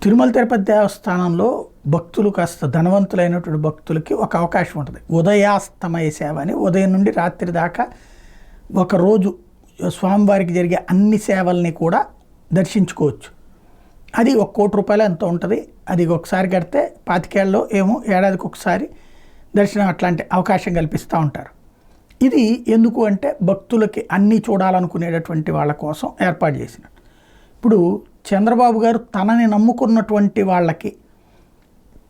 తిరుమల తిరుపతి దేవస్థానంలో భక్తులు కాస్త ధనవంతులైనటువంటి భక్తులకి ఒక అవకాశం ఉంటుంది. ఉదయాస్తమయ సేవ అని ఉదయం నుండి రాత్రి దాకా ఒకరోజు స్వామివారికి జరిగే అన్ని సేవల్ని కూడా దర్శించుకోవచ్చు. అది 1 కోటి రూపాయలు ఎంతో ఉంటుంది. అది ఒకసారి కడితే 25 ఏళ్ళలో ఏమో ఏడాదికి ఒకసారి దర్శనం అట్లాంటి అవకాశం కల్పిస్తూ ఉంటారు. ఇది ఎందుకు అంటే భక్తులకి అన్నీ చూడాలనుకునేటటువంటి వాళ్ళ కోసం ఏర్పాటు చేసినట్టు. ఇప్పుడు చంద్రబాబు గారు తనని నమ్ముకున్నటువంటి వాళ్ళకి,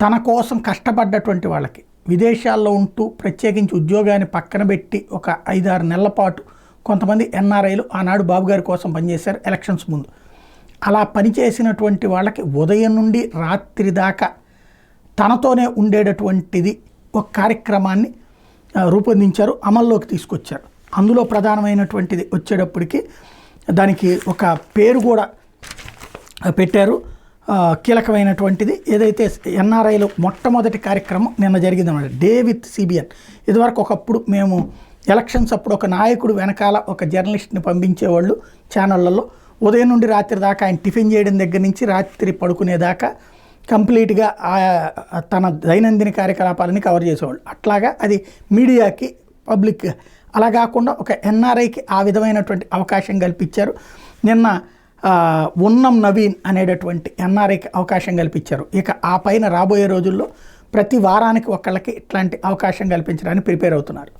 తన కోసం కష్టపడ్డటువంటి వాళ్ళకి, విదేశాల్లో ఉంటూ ప్రత్యేకించి ఉద్యోగాన్ని పక్కన పెట్టి ఒక 5-6 నెలల పాటు కొంతమంది ఎన్ఆర్ఐలు ఆనాడు బాబు గారి కోసం పనిచేశారు ఎలక్షన్స్ ముందు. అలా పనిచేసినటువంటి వాళ్ళకి ఉదయం నుండి రాత్రి దాకా తనతోనే ఉండేటటువంటిది ఒక కార్యక్రమాన్ని రూపొందించారు, అమల్లోకి తీసుకొచ్చారు. అందులో ప్రధానమైనటువంటిది వచ్చేటప్పటికి దానికి ఒక పేరు కూడా పెట్టారు. కీలకమైనటువంటిది ఏదైతే ఎన్ఆర్ఐలో మొట్టమొదటి కార్యక్రమం నిన్న జరిగిందన్నమాట, డే విత్ సిబిఎన్. ఇదివరకు ఒకప్పుడు మేము ఎలక్షన్స్ అప్పుడు ఒక నాయకుడు వెనకాల ఒక జర్నలిస్ట్ని పంపించేవాళ్ళు ఛానళ్ళల్లో. ఉదయం నుండి రాత్రి దాకా ఆయన టిఫిన్ చేయడం దగ్గర నుంచి రాత్రి పడుకునేదాకా కంప్లీట్గా తన దైనందిన కార్యకలాపాలని కవర్ చేసేవాళ్ళు. అట్లాగా అది మీడియాకి, పబ్లిక్. అలా కాకుండా ఒక ఎన్ఆర్ఐకి ఆ విధమైనటువంటి అవకాశం కల్పించారు. నిన్న ఉన్నం నవీన్ అనేటటువంటి ఎన్ఆర్ఐకి అవకాశం కల్పించారు. ఇక ఆ పైన రాబోయే రోజుల్లో ప్రతి వారానికి ఒకళ్ళకి ఇట్లాంటి అవకాశం కల్పించడానికి ప్రిపేర్ అవుతున్నారు.